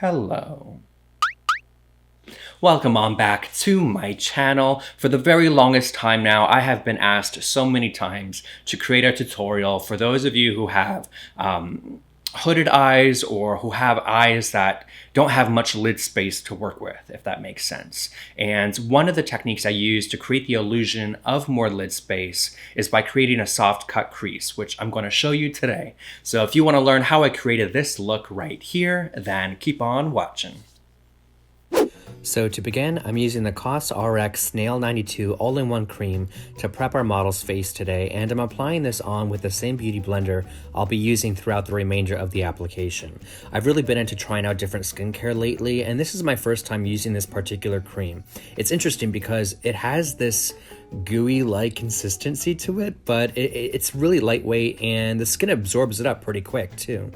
Hello. Welcome on back to my channel. For the very longest time now, I have been asked so many times to create a tutorial for those of you who have hooded eyes or who have eyes that don't have much lid space to work with, if that makes sense. And one of the techniques I use to create the illusion of more lid space is by creating a soft cut crease, which I'm going to show you today. So if you want to learn how I created this look right here, then keep on watching. So to begin, I'm using the COSRX Snail 92 all-in-one cream to prep our model's face today, and I'm applying this on with the same beauty blender I'll be using throughout the remainder of the application. I've really been into trying out different skincare lately, and this is my first time using this particular cream. It's interesting because it has this gooey-like consistency to it, but it's really lightweight and the skin absorbs it up pretty quick too.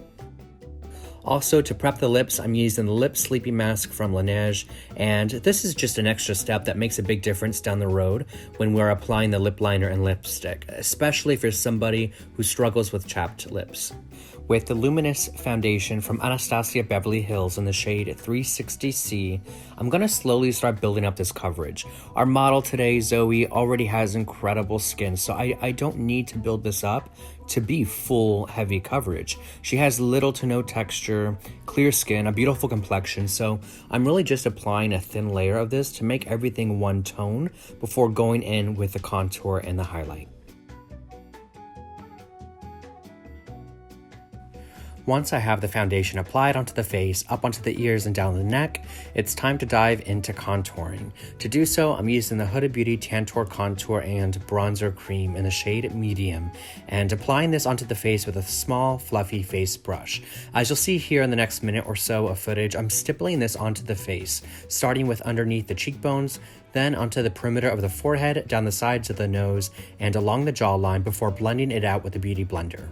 Also, to prep the lips, I'm using the Lip Sleeping Mask from Laneige, and this is just an extra step that makes a big difference down the road when we're applying the lip liner and lipstick, especially for somebody who struggles with chapped lips. With the Luminous foundation from Anastasia Beverly Hills in the shade 360C, I'm going to slowly start building up this coverage. Our model today, Zoe, already has incredible skin, so I don't need to build this up to be full, heavy coverage. She has little to no texture, clear skin, a beautiful complexion, so I'm really just applying a thin layer of this to make everything one tone before going in with the contour and the highlight. Once I have the foundation applied onto the face, up onto the ears and down the neck, it's time to dive into contouring. To do so, I'm using the Huda Beauty Tantour Contour and Bronzer Cream in the shade Medium, and applying this onto the face with a small, fluffy face brush. As you'll see here in the next minute or so of footage, I'm stippling this onto the face, starting with underneath the cheekbones, then onto the perimeter of the forehead, down the sides of the nose, and along the jawline before blending it out with a beauty blender.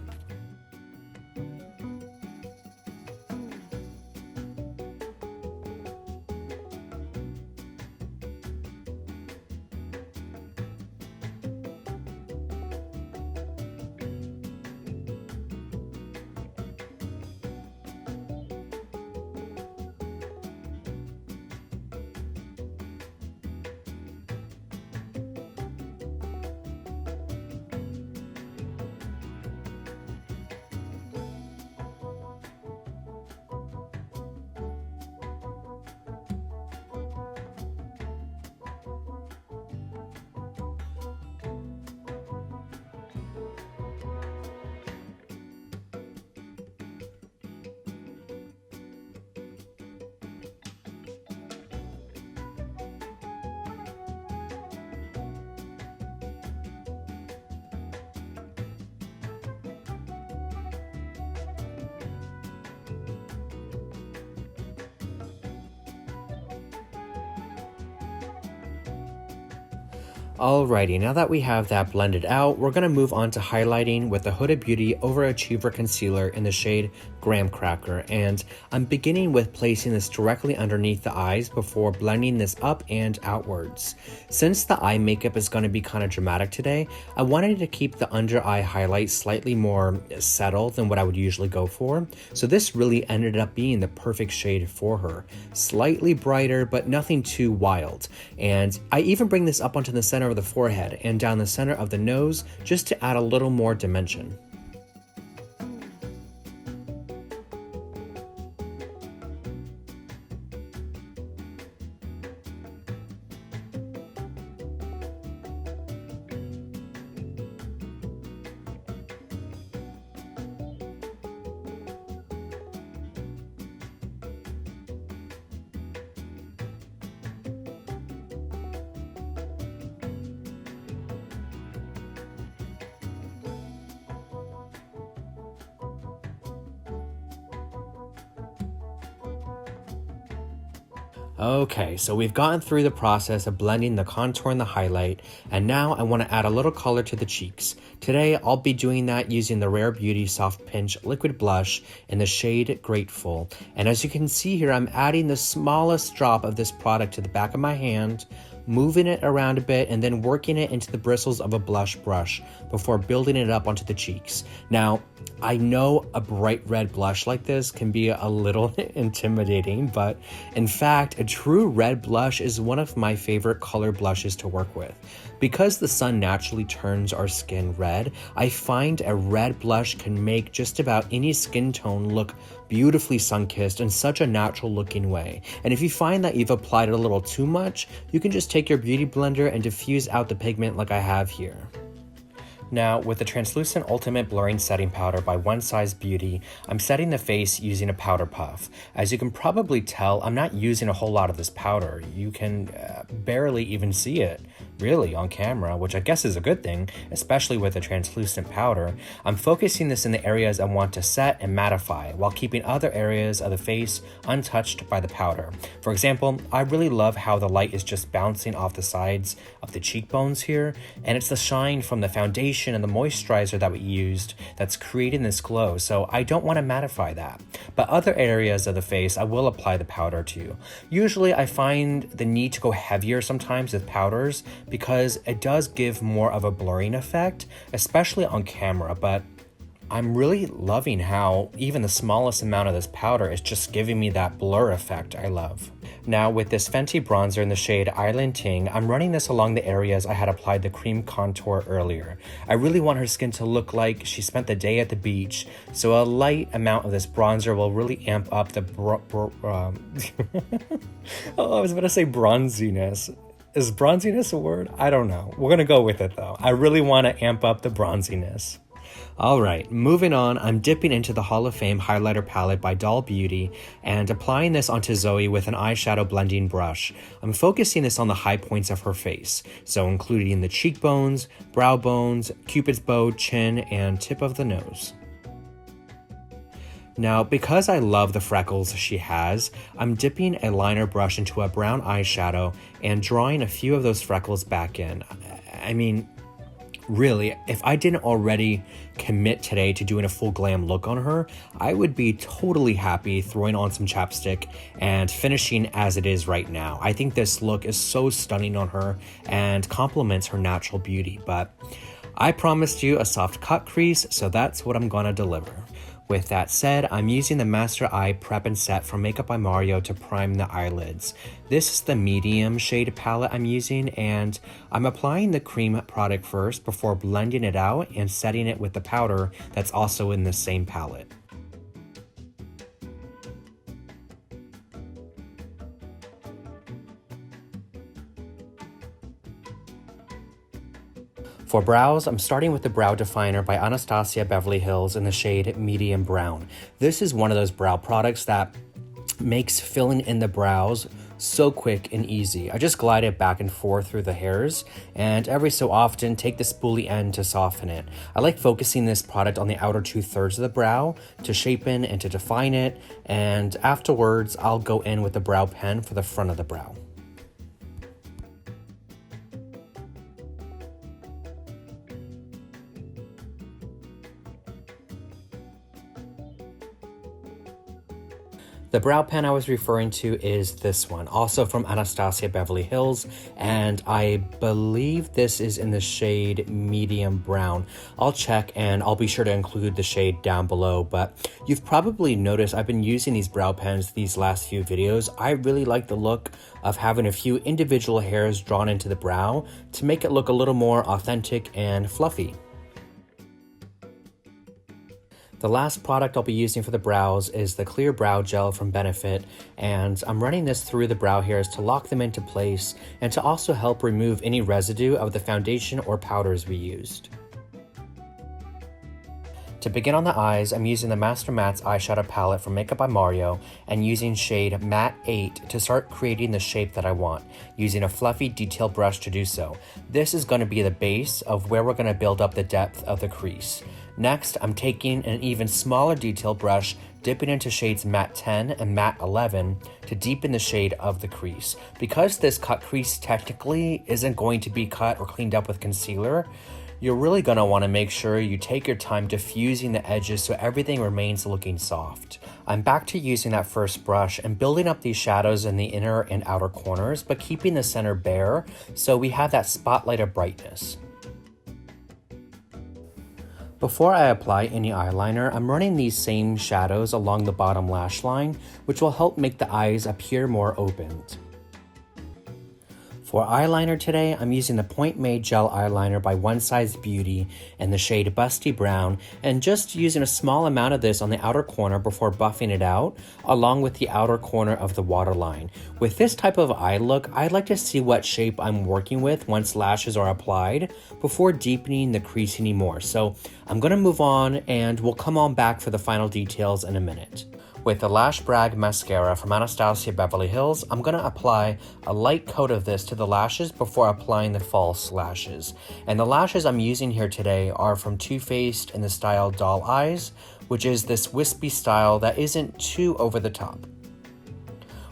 Alrighty, now that we have that blended out, we're going to move on to highlighting with the Huda Beauty Overachiever Concealer in the shade Graham Cracker, and I'm beginning with placing this directly underneath the eyes before blending this up and outwards. Since the eye makeup is going to be kind of dramatic today, I wanted to keep the under eye highlight slightly more settled than what I would usually go for, so this really ended up being the perfect shade for her. Slightly brighter, but nothing too wild, and I even bring this up onto the center of the forehead and down the center of the nose just to add a little more dimension. Okay, so we've gotten through the process of blending the contour and the highlight, and now I want to add a little color to the cheeks. Today, I'll be doing that using the Rare Beauty Soft Pinch Liquid Blush in the shade Grateful. And as you can see here, I'm adding the smallest drop of this product to the back of my hand, moving it around a bit, and then working it into the bristles of a blush brush before building it up onto the cheeks. Now, I know a bright red blush like this can be a little intimidating, but in fact, a true red blush is one of my favorite color blushes to work with. Because the sun naturally turns our skin red, I find a red blush can make just about any skin tone look beautifully sun-kissed in such a natural looking way. And if you find that you've applied it a little too much, you can just take your beauty blender and diffuse out the pigment like I have here. Now, with the Translucent Ultimate Blurring Setting Powder by One Size Beauty, I'm setting the face using a powder puff. As you can probably tell, I'm not using a whole lot of this powder. You can barely even see it, really, on camera, which I guess is a good thing, especially with a translucent powder. I'm focusing this in the areas I want to set and mattify, while keeping other areas of the face untouched by the powder. For example, I really love how the light is just bouncing off the sides of the cheekbones here, and it's the shine from the foundation and the moisturizer that we used that's creating this glow, so I don't want to mattify that. But other areas of the face I will apply the powder to. Usually I find the need to go heavier sometimes with powders because it does give more of a blurring effect, especially on camera, but I'm really loving how even the smallest amount of this powder is just giving me that blur effect I love. Now with this Fenty bronzer in the shade Island Ting, I'm running this along the areas I had applied the cream contour earlier. I really want her skin to look like she spent the day at the beach, so a light amount of this bronzer will really amp up the I was about to say bronziness. Is bronziness a word? I don't know. We're gonna go with it though. I really want to amp up the bronziness. Alright, moving on, I'm dipping into the Hall of Fame highlighter palette by Doll Beauty and applying this onto Zoe with an eyeshadow blending brush. I'm focusing this on the high points of her face, so including the cheekbones, brow bones, cupid's bow, chin, and tip of the nose. Now, because I love the freckles she has, I'm dipping a liner brush into a brown eyeshadow and drawing a few of those freckles back in. I mean, really, if I didn't already commit today to doing a full glam look on her, I would be totally happy throwing on some chapstick and finishing as it is right now. I think this look is so stunning on her and complements her natural beauty, but I promised you a soft cut crease, so that's what I'm gonna deliver. With that said, I'm using the Master Eye Prep and Set from Makeup by Mario to prime the eyelids. This is the medium shade palette I'm using, and I'm applying the cream product first before blending it out and setting it with the powder that's also in the same palette. For brows, I'm starting with the Brow Definer by Anastasia Beverly Hills in the shade Medium Brown. This is one of those brow products that makes filling in the brows so quick and easy. I just glide it back and forth through the hairs, and every so often take the spoolie end to soften it. I like focusing this product on the outer 2/3 of the brow to shapen and to define it, and afterwards I'll go in with the brow pen for the front of the brow. The brow pen I was referring to is this one, also from Anastasia Beverly Hills, and I believe this is in the shade Medium Brown. I'll check and I'll be sure to include the shade down below, but you've probably noticed I've been using these brow pens these last few videos. I really like the look of having a few individual hairs drawn into the brow to make it look a little more authentic and fluffy. The last product I'll be using for the brows is the Clear Brow Gel from Benefit, and I'm running this through the brow hairs to lock them into place and to also help remove any residue of the foundation or powders we used. To begin on the eyes, I'm using the Master Mattes eyeshadow palette from Makeup by Mario and using shade Matte 8 to start creating the shape that I want, using a fluffy detail brush to do so. This is going to be the base of where we're going to build up the depth of the crease. Next, I'm taking an even smaller detail brush, dipping into shades Matte 10 and Matte 11 to deepen the shade of the crease. Because this cut crease technically isn't going to be cut or cleaned up with concealer, you're really going to want to make sure you take your time diffusing the edges so everything remains looking soft. I'm back to using that first brush and building up these shadows in the inner and outer corners, but keeping the center bare so we have that spotlight of brightness. Before I apply any eyeliner, I'm running these same shadows along the bottom lash line, which will help make the eyes appear more opened. For eyeliner today, I'm using the Point Made Gel Eyeliner by One Size Beauty in the shade Busty Brown, and just using a small amount of this on the outer corner before buffing it out, along with the outer corner of the waterline. With this type of eye look, I'd like to see what shape I'm working with once lashes are applied before deepening the crease anymore. So I'm going to move on and we'll come on back for the final details in a minute. With the Lash Brag Mascara from Anastasia Beverly Hills, I'm going to apply a light coat of this to the lashes before applying the false lashes. And the lashes I'm using here today are from Too Faced in the style Doll Eyes, which is this wispy style that isn't too over the top.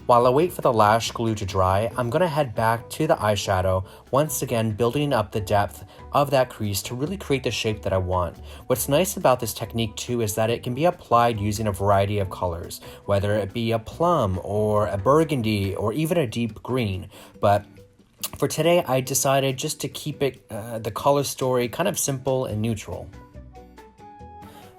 While I wait for the lash glue to dry, I'm going to head back to the eyeshadow, once again building up the depth of that crease to really create the shape that I want. What's nice about this technique too is that it can be applied using a variety of colors, whether it be a plum or a burgundy or even a deep green. But for today, I decided just to keep it the color story kind of simple and neutral.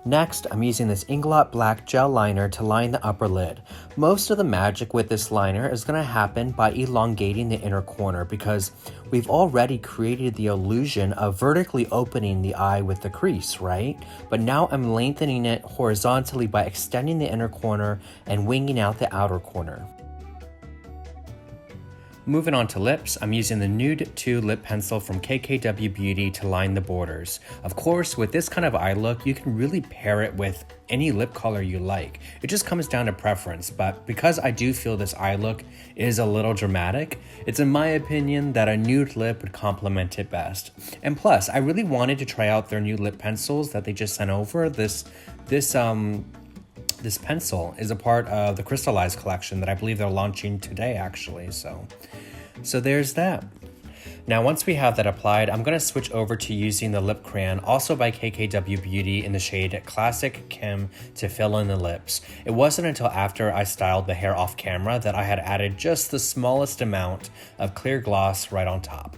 Next, I'm using this Inglot Black Gel Liner to line the upper lid. Most of the magic with this liner is going to happen by elongating the inner corner because we've already created the illusion of vertically opening the eye with the crease, right? But now I'm lengthening it horizontally by extending the inner corner and winging out the outer corner. Moving on to lips, I'm using the Nude 2 lip pencil from KKW Beauty to line the borders. Of course, with this kind of eye look, you can really pair it with any lip color you like. It just comes down to preference, but because I do feel this eye look is a little dramatic, it's in my opinion that a nude lip would complement it best. And plus, I really wanted to try out their new lip pencils that they just sent over. This pencil is a part of the Crystallized collection that I believe they're launching today, actually. So there's that. Now, once we have that applied, I'm going to switch over to using the lip crayon, also by KKW Beauty in the shade Classic Kim, to fill in the lips. It wasn't until after I styled the hair off camera that I had added just the smallest amount of clear gloss right on top.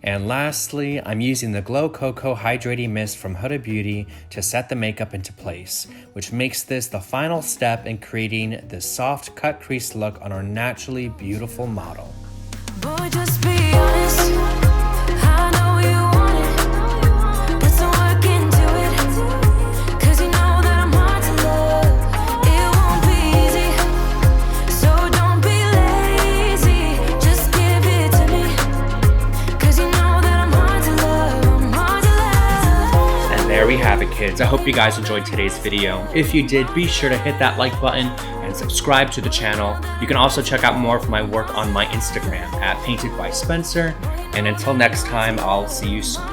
And lastly, I'm using the Glow Cocoa Hydrating Mist from Huda Beauty to set the makeup into place, which makes this the final step in creating this soft cut crease look on our naturally beautiful model. Boy, just be honest. I know you want it. Let's work into it. 'Cause you know that I'm hard to love. It won't be easy. So don't be lazy. Just give it to me. 'Cause you know that I'm hard to love. I'm hard to love. And there we have it, kids. I hope you guys enjoyed today's video. If you did, be sure to hit that like button and subscribe to the channel. You can also check out more of my work on my Instagram at PAINTEDBYSPENCER. And until next time, I'll see you soon.